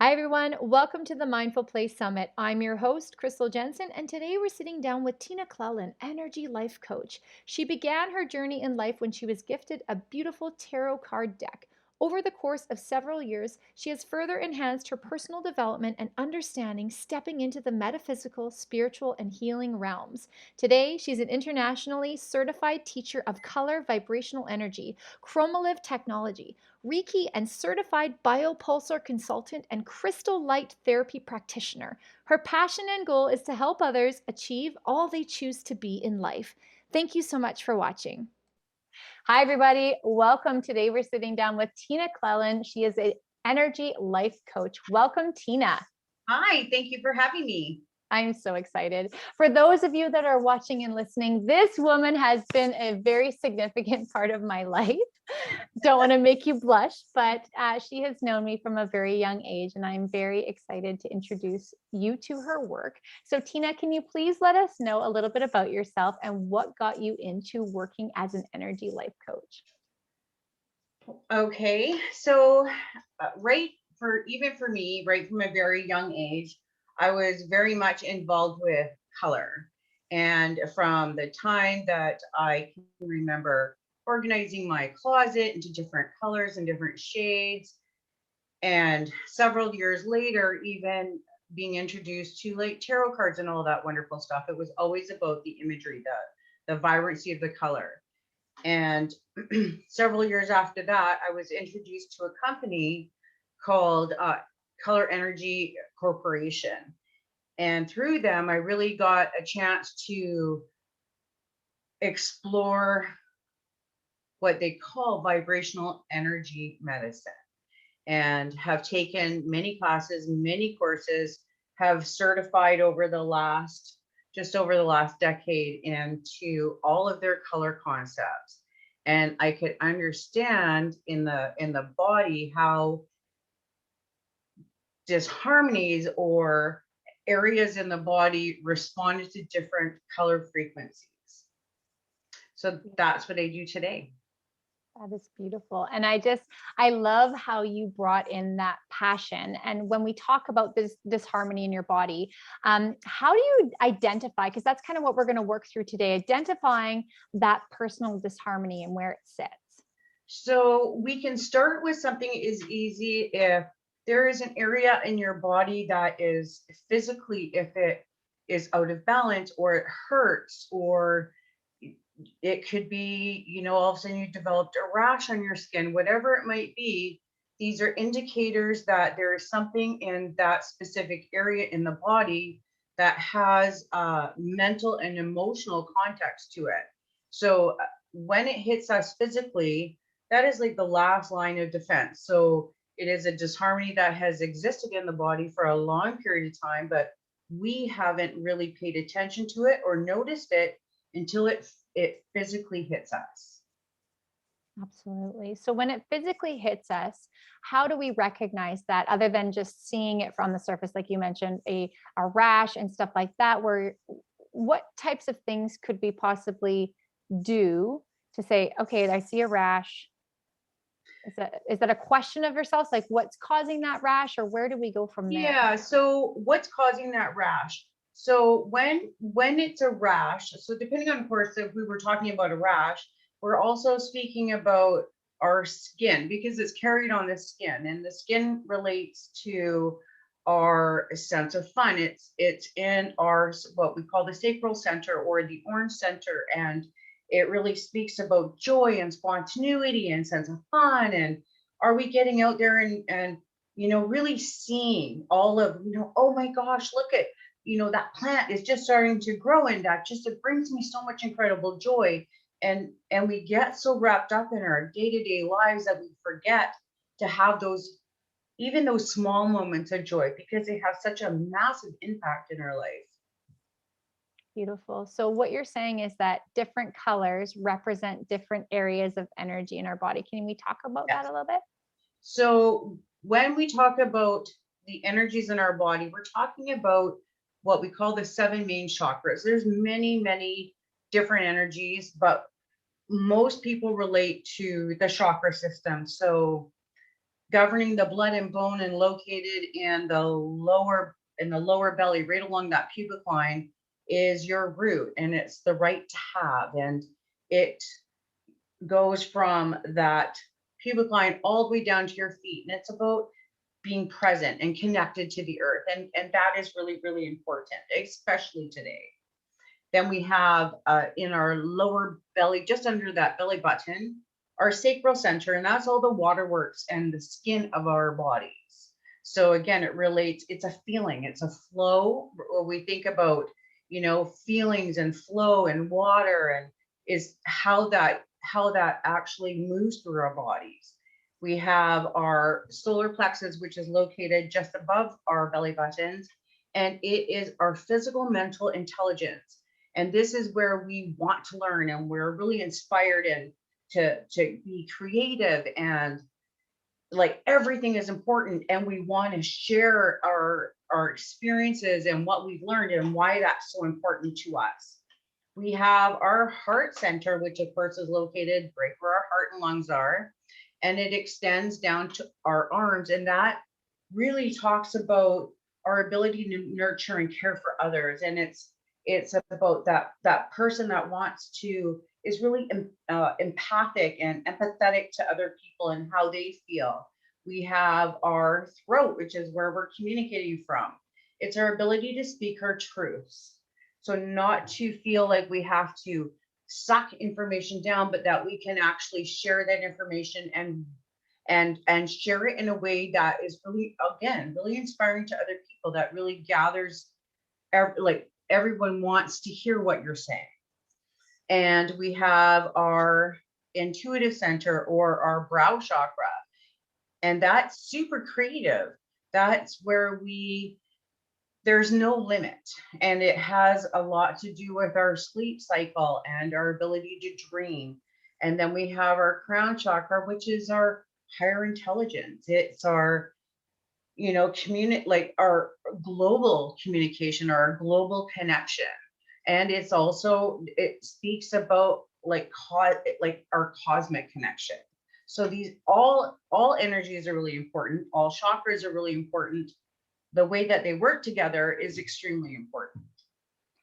Hi, everyone. Welcome to the Mindful Place Summit. I'm your host, Crystal Jensen, and today we're sitting down with Tina Clelland, Energy Life Coach. She began her journey in life when she was gifted a beautiful tarot card deck. Over the course of several years, she has further enhanced her personal development and understanding, stepping into the metaphysical, spiritual, and healing realms. Today, she's an internationally certified teacher of color vibrational energy, chromolive technology, Reiki and certified biopulsar consultant and crystal light therapy practitioner. Her passion and goal is to help others achieve all they choose to be in life. Thank you so much for watching. Hi, everybody. Welcome. Today we're sitting down with Tina Clelland. She is an energy life coach. Welcome, Tina. Hi, thank you for having me. I'm so excited. For those of you that are watching and listening, this woman has been a very significant part of my life. Don't want to make you blush, but she has known me from a very young age, and I'm very excited to introduce you to her work. So, Tina, can you please let us know a little bit about yourself and what got you into working as an energy life coach? Okay, so right for even for me, right from a very young age, I was very much involved with color. And from the time that I can remember organizing my closet into different colors and different shades, and several years later, even being introduced to like tarot cards and all that wonderful stuff, it was always about the imagery, the vibrancy of the color. And several years after that, I was introduced to a company called Color Energy Corporation. And through them, I really got a chance to explore what they call vibrational energy medicine and have taken many classes, many courses, have certified over the last just over the last decade into all of their color concepts. And I could understand in the body how disharmonies or areas in the body responded to different color frequencies. So that's what I do today. That is beautiful. And I love how you brought in that passion. And when we talk about this disharmony in your body, how do you identify? Because that's kind of what we're going to work through today, identifying that personal disharmony and where it sits. So we can start with something as easy if there is an area in your body that is physically, if it is out of balance or it hurts, or it could be, all of a sudden you developed a rash on your skin, whatever it might be. These are indicators that there is something in that specific area in the body that has mental and emotional context to it. So when it hits us physically, that is like the last line of defense. So it is a disharmony that has existed in the body for a long period of time, but we haven't really paid attention to it or noticed it until it physically hits us. Absolutely. So when it physically hits us, how do we recognize that other than just seeing it from the surface, like you mentioned, a rash and stuff like that, where what types of things could we possibly do to say, okay, I see a rash. Is that a question of yourself? Like what's causing that rash, or where do we go from there? Yeah, so what's causing that rash? So when it's a rash, so depending on, of course, if we were talking about a rash, we're also speaking about our skin because it's carried on the skin, and the skin relates to our sense of fun. It's in our what we call the sacral center or the orange center, and it really speaks about joy and spontaneity and sense of fun. And are we getting out there and really seeing all of, oh my gosh, look at, that plant is just starting to grow, and that just, it brings me so much incredible joy. And we get so wrapped up in our day-to-day lives that we forget to have those, even those small moments of joy, because they have such a massive impact in our life. Beautiful. So what you're saying is that different colors represent different areas of energy in our body. Can we talk about that Yes. a little bit? So when we talk about the energies in our body, we're talking about what we call the seven main chakras. There's many, many different energies, but most people relate to the chakra system. So governing the blood and bone and located in the lower belly, right along that pubic line, is your root, and it's the right to have. And it goes from that pubic line all the way down to your feet. And it's about being present and connected to the earth. And that is really, really important, especially today. Then we have in our lower belly, just under that belly button, our sacral center, and that's all the waterworks and the skin of our bodies. So again, it relates, it's a feeling, it's a flow. When we think about, feelings and flow and water, and is how that actually moves through our bodies. We have our solar plexus, which is located just above our belly buttons, and it is our physical mental intelligence. And this is where we want to learn, and we're really inspired and to be creative, and like everything is important, and we want to share our experiences and what we've learned and why that's so important to us. We have our heart center, which of course is located right where our heart and lungs are, and it extends down to our arms. And that really talks about our ability to nurture and care for others. And it's about that person that wants to, is really empathic and empathetic to other people and how they feel. We have our throat, which is where we're communicating from. It's our ability to speak our truths. So not to feel like we have to suck information down, but that we can actually share that information and share it in a way that is really, again, really inspiring to other people, that really gathers, like everyone wants to hear what you're saying. And we have our intuitive center, or our brow chakra, and that's super creative. That's where there's no limit, and it has a lot to do with our sleep cycle and our ability to dream. And then we have our crown chakra, which is our higher intelligence. It's our, like our global communication, our global connection. And it's also, it speaks about like our cosmic connection. So these all energies are really important, all chakras are really important. The way that they work together is extremely important.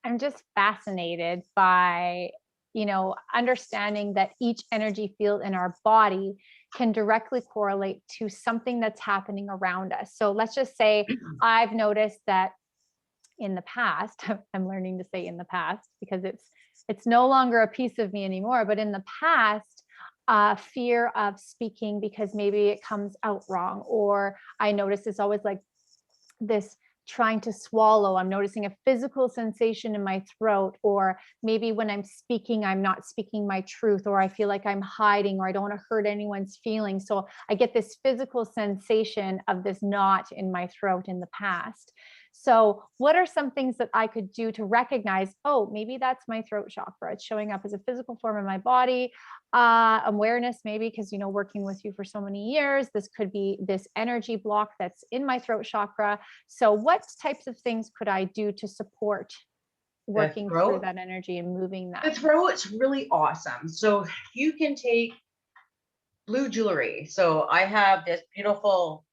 I'm just fascinated by, understanding that each energy field in our body can directly correlate to something that's happening around us. So let's just say I've noticed that in the past, I'm learning to say in the past because it's no longer a piece of me anymore, but in the past, fear of speaking because maybe it comes out wrong, or I notice it's always like this trying to swallow. I'm noticing a physical sensation in my throat, or maybe when I'm speaking, I'm not speaking my truth, or I feel like I'm hiding, or I don't want to hurt anyone's feelings. So I get this physical sensation of this knot in my throat in the past. So, what are some things that I could do to recognize, oh, maybe that's my throat chakra? It's showing up as a physical form in my body. Awareness, maybe, because, working with you for so many years, this could be this energy block that's in my throat chakra. So, what types of things could I do to support The working through throat, that energy and moving the that? throat's really awesome. So you can take blue jewelry. So I have this beautiful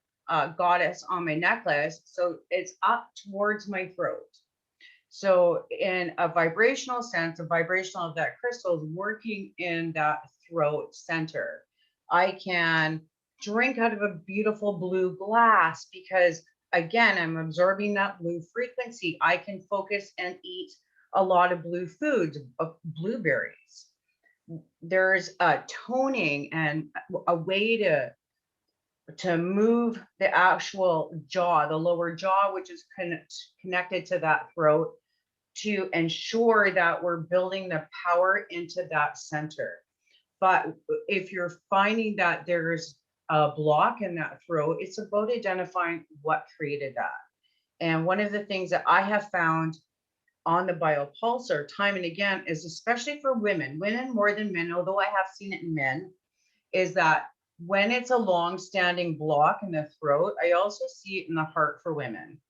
goddess on my necklace. So it's up towards my throat. So in a vibrational sense, a vibrational of that crystal is working in that throat center. I can drink out of a beautiful blue glass because, again, I'm absorbing that blue frequency. I can focus and eat a lot of blue foods, blueberries. There's a toning and a way to move the actual jaw, the lower jaw, which is connected to that throat, to ensure that we're building the power into that center. But if you're finding that there's a block in that throat, it's about identifying what created that. And one of the things that I have found on the biopulsar time and again is, especially for women more than men, although I have seen it in men, is that when it's a long-standing block in the throat, I also see it in the heart for women.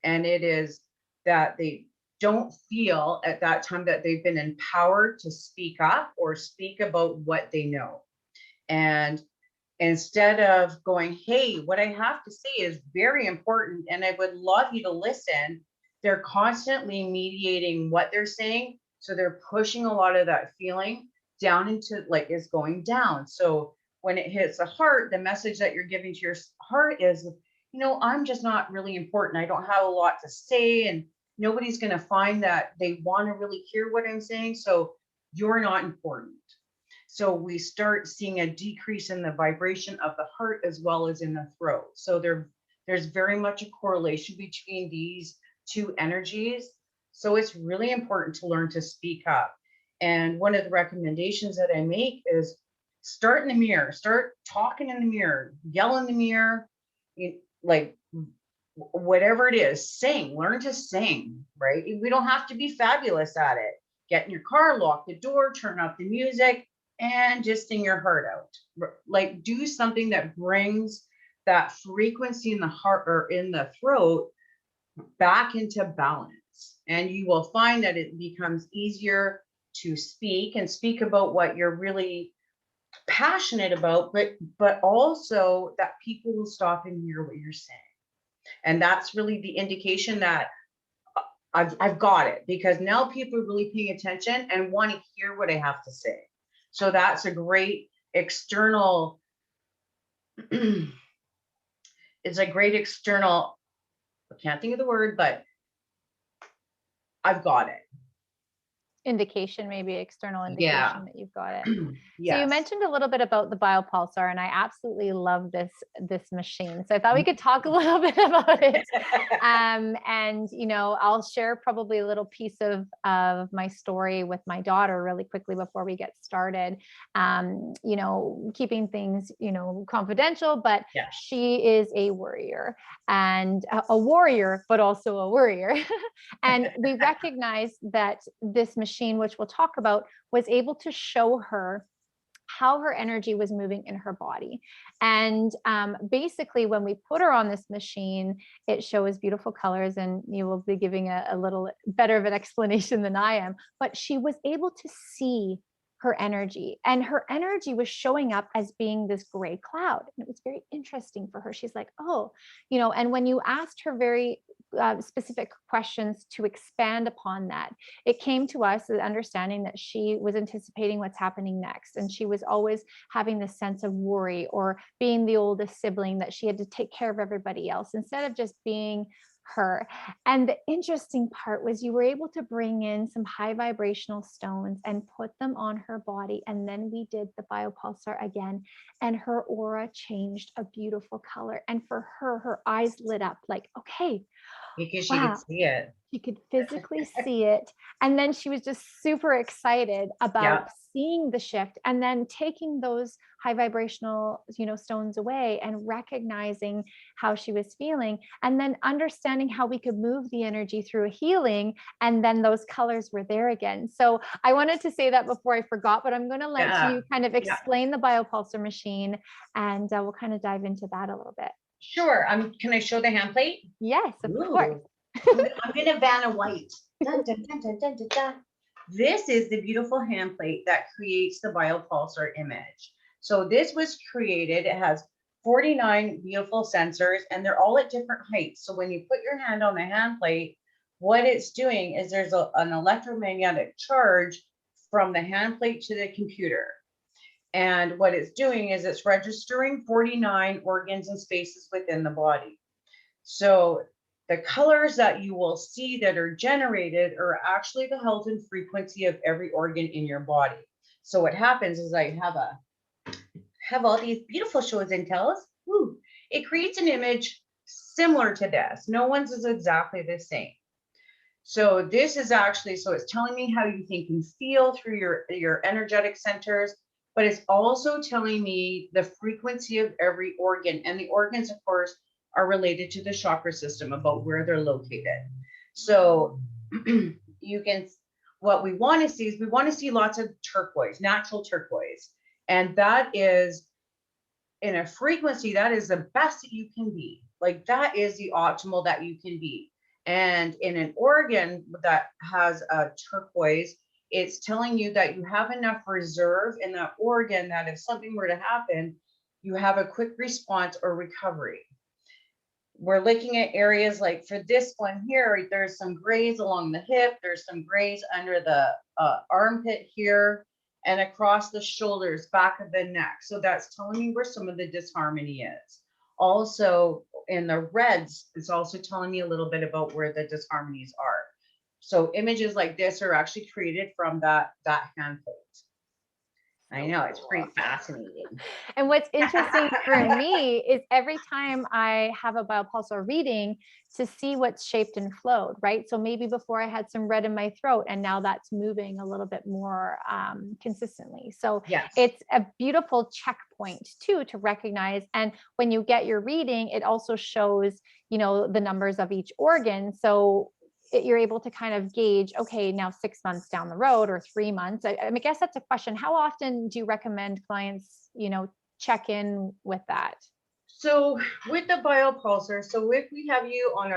And it is that they don't feel at that time that they've been empowered to speak up or speak about what they know. And instead of going, hey, what I have to say is very important and I would love you to listen, they're constantly mediating what they're saying. So they're pushing a lot of that feeling down into like is going down. So when it hits the heart, the message that you're giving to your heart is, I'm just not really important. I don't have a lot to say, and nobody's going to find that they want to really hear what I'm saying. So you're not important. So we start seeing a decrease in the vibration of the heart as well as in the throat. So there's very much a correlation between these two energies. So it's really important to learn to speak up. And one of the recommendations that I make is start in the mirror, start talking in the mirror, yell in the mirror, like whatever it is, sing, learn to sing, right? We don't have to be fabulous at it. Get in your car, lock the door, turn up the music, and just sing your heart out. Like do something that brings that frequency in the heart or in the throat back into balance. And you will find that it becomes easier to speak and speak about what you're really passionate about, but also that people will stop and hear what you're saying. And that's really the indication that I've got it, because now people are really paying attention and want to hear what I have to say. So that's a great external, it's a great external, I can't think of the word, but I've got it. Indication, maybe external Yeah. indication that you've got it. So you Yes. mentioned a little bit about the biopulsar, and I absolutely love this machine. So I thought we could talk a little bit about it. And I'll share probably a little piece of my story with my daughter really quickly before we get started. Keeping things confidential, but Yeah. she is a warrior, and a warrior, but also a worrier. And we recognize that this machine, which we'll talk about, was able to show her how her energy was moving in her body. And basically, when we put her on this machine, it shows beautiful colors, and you will be giving a little better of an explanation than I am. But she was able to see her energy, and her energy was showing up as being this gray cloud. And it was very interesting for her. She's like, oh, and when you asked her very specific questions to expand upon that, it came to us the understanding that she was anticipating what's happening next. And she was always having this sense of worry, or being the oldest sibling, that she had to take care of everybody else instead of just being her. And the interesting part was you were able to bring in some high vibrational stones and put them on her body. And then we did the biopulsar again, and her aura changed a beautiful color. And for her, her eyes lit up like, okay, Because she could wow, see it. she could physically see it. And then she was just super excited about Yeah. seeing the shift, and then taking those high vibrational, stones away, and recognizing how she was feeling, and then understanding how we could move the energy through a healing. And then those colors were there again. So I wanted to say that before I forgot, but I'm going to let Yeah. you kind of Yeah. explain the biopulsar machine, and we'll kind of dive into that a little bit. Sure. Can I show the hand plate? Yes, of course. Ooh. I'm gonna Vanna White. Dun, dun, dun, dun, dun, dun, dun. This is the beautiful hand plate that creates the biopulsar image. So this was created, it has 49 beautiful sensors, and they're all at different heights. So when you put your hand on the hand plate, what it's doing is there's an electromagnetic charge from the hand plate to the computer. And what it's doing is it's registering 49 organs and spaces within the body. So the colors that you will see that are generated are actually the health and frequency of every organ in your body. So what happens is I have all these beautiful shows and tells. Woo, it creates an image similar to this. No one's is exactly the same. So this is actually, so it's telling me how you think and feel through your energetic centers, but it's also telling me the frequency of every organ. And the organs, of course, are related to the chakra system about where they're located. So you can, what we want to see is we want to see lots of turquoise, natural turquoise. And that is in a frequency, that is the best that you can be. Like that is the optimal that you can be. And in an organ that has a turquoise, it's telling you that you have enough reserve in that organ that if something were to happen, you have a quick response or recovery. We're looking at areas like for this one here, there's some grays along the hip, there's some grays under the armpit here, and across the shoulders, back of the neck. So that's telling me where some of the disharmony is. Also, in the reds, it's also telling me a little bit about where the disharmonies are. So images like this are actually created from that hand plate. I So know, it's cool. pretty fascinating. And what's interesting for me is every time I have a biopulsar reading to see what's shaped and flowed, right? So maybe before I had some red in my throat, and now that's moving a little bit more consistently. So Yes. it's a beautiful checkpoint too to recognize. And when you get your reading, it also shows, the numbers of each organ. So you're able to kind of gauge, okay, now 6 months down the road or 3 months. I guess that's a question. How often do you recommend clients, check in with that? So with the biopulsar, so if we have you on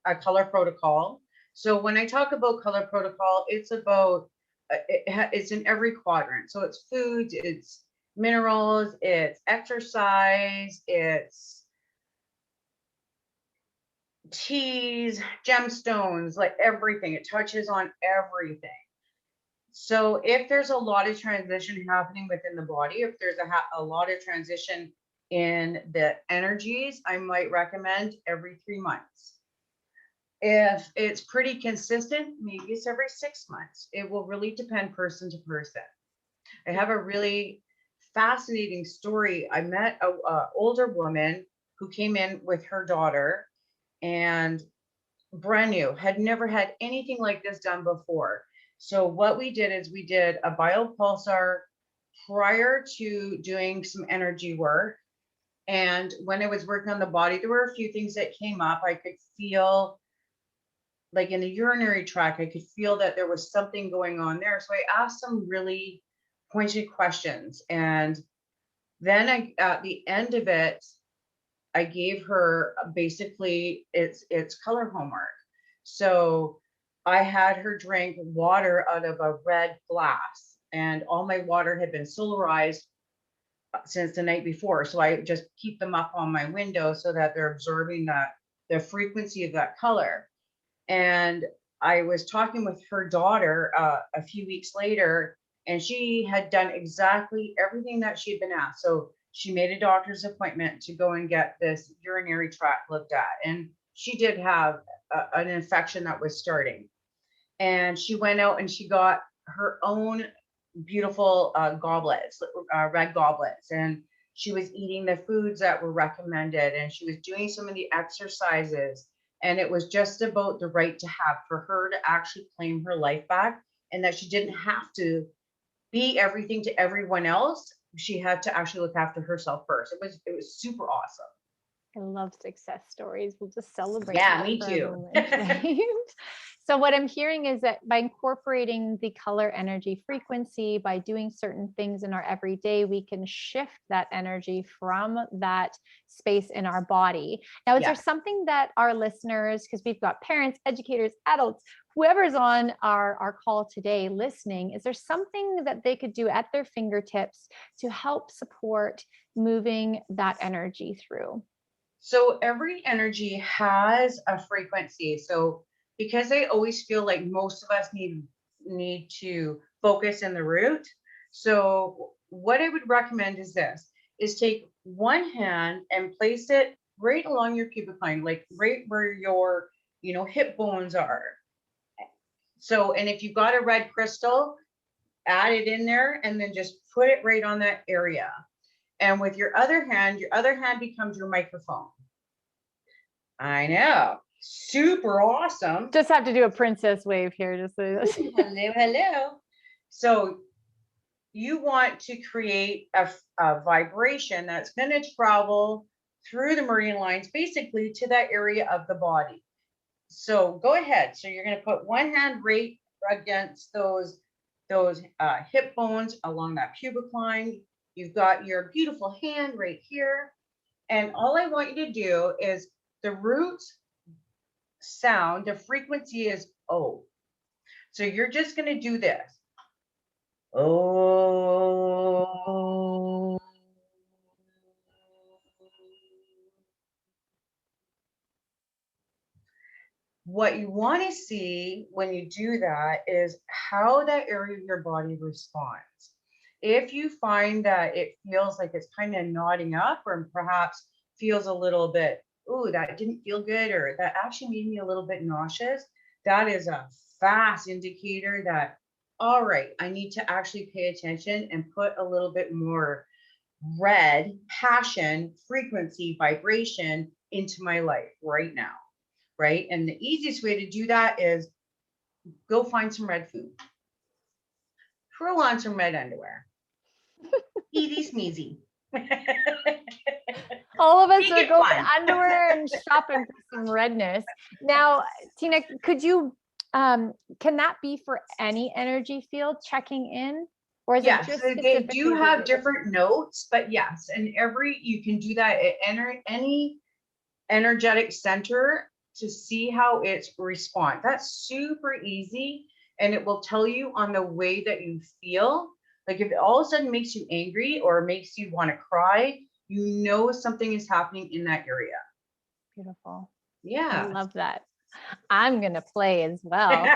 a color protocol, so when I talk about color protocol, it's about it's in every quadrant. So it's foods, it's minerals, it's exercise, it's teas, gemstones, like everything. It touches on everything. So if there's a lot of transition happening within the body, if there's a lot of transition in the energies, I might recommend every 3 months. If it's pretty consistent, maybe it's every 6 months. It will really depend person to person. I have a really fascinating story. I met a older woman who came in with her daughter, and brand new, had never had anything like this done before. So what we did is we did a biopulsar prior to doing some energy work. And when I was working on the body, there were a few things that came up. I could feel, like in the urinary tract, I could feel that there was something going on there. So I asked some really pointed questions. And then at the end of it, I gave her basically it's color homework. So I had her drink water out of a red glass, and all my water had been solarized since the night before. So I just keep them up on my window so that they're absorbing the frequency of that color. And I was talking with her daughter a few weeks later, and she had done exactly everything that she had been asked. So she made a doctor's appointment to go and get this urinary tract looked at. And she did have an infection that was starting. And she went out and she got her own beautiful goblets, red goblets. And she was eating the foods that were recommended, and she was doing some of the exercises. And it was just about the right to have for her to actually claim her life back, and that she didn't have to be everything to everyone else. She had to actually look after herself first. It was super awesome. I love success stories. We'll just celebrate Yeah, that me for a too. moment, right? So, what I'm hearing is that by incorporating the color energy frequency, by doing certain things in our everyday, we can shift that energy from that space in our body. Now, is there Yes. something that our listeners, because we've got parents, educators, adults, whoever's on our call today listening, is there something that they could do at their fingertips to help support moving that energy through? So every energy has a frequency. So because I always feel like most of us need to focus in the root. So what I would recommend is this is take one hand and place it right along your pubic line, like right where your, hip bones are. So, and if you've got a red crystal, add it in there and then just put it right on that area. And with your other hand becomes your microphone. I know. Super awesome. Just have to do a princess wave here. Just so Hello, hello. So you want to create a vibration that's going to travel through the meridian lines, basically to that area of the body. So go ahead. So you're going to put one hand right against those hip bones along that pubic line. You've got your beautiful hand right here. And all I want you to do is the root sound, the frequency is O. So you're just going to do this. Oh. What you want to see when you do that is how that area of your body responds. If you find that it feels like it's kind of knotting up, or perhaps feels a little bit, ooh, that didn't feel good, or that actually made me a little bit nauseous, that is a fast indicator that, all right, I need to actually pay attention and put a little bit more red, passion, frequency, vibration into my life right now, right? And the easiest way to do that is go find some red food, throw on some red underwear, easy sneezy. Make All of us are it going fun. underwear and shopping for some redness. Now, Tina, could you, can that be for any energy field checking in? Or is it Yes, just so they do specifically have related? different notes, but yes, and every you can do that at any energetic center to see how it's respond. That's super easy, and it will tell you on the way that you feel. Like if it all of a sudden makes you angry or makes you want to cry, you know something is happening in that area. Beautiful. I Yeah. love that. I'm going to play as well.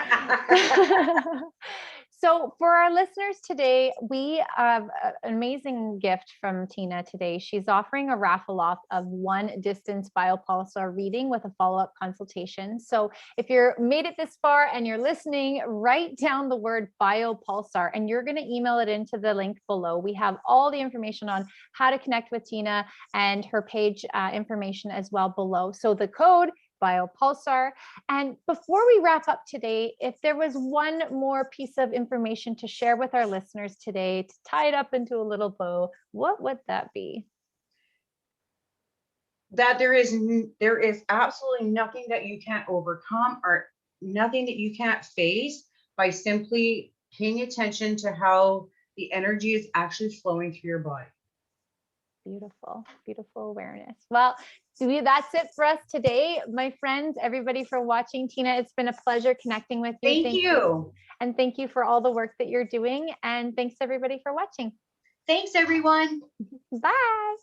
So, for our listeners today, we have an amazing gift from Tina today. She's offering a raffle off of one distance biopulsar reading with a follow up consultation. So, if you're made it this far and you're listening, write down the word biopulsar and you're going to email it into the link below. We have all the information on how to connect with Tina and her page information as well below. So, the code biopulsar. And before we wrap up today, if there was one more piece of information to share with our listeners today to tie it up into a little bow, what would that be? That there is absolutely nothing that you can't overcome or nothing that you can't face by simply paying attention to how the energy is actually flowing through your body. Beautiful, beautiful awareness. Well, that's it for us today, my friends, everybody for watching. Tina, it's been a pleasure connecting with you. Thank Thank you. you. And thank you for all the work that you're doing. And thanks everybody for watching. Thanks, everyone. Bye.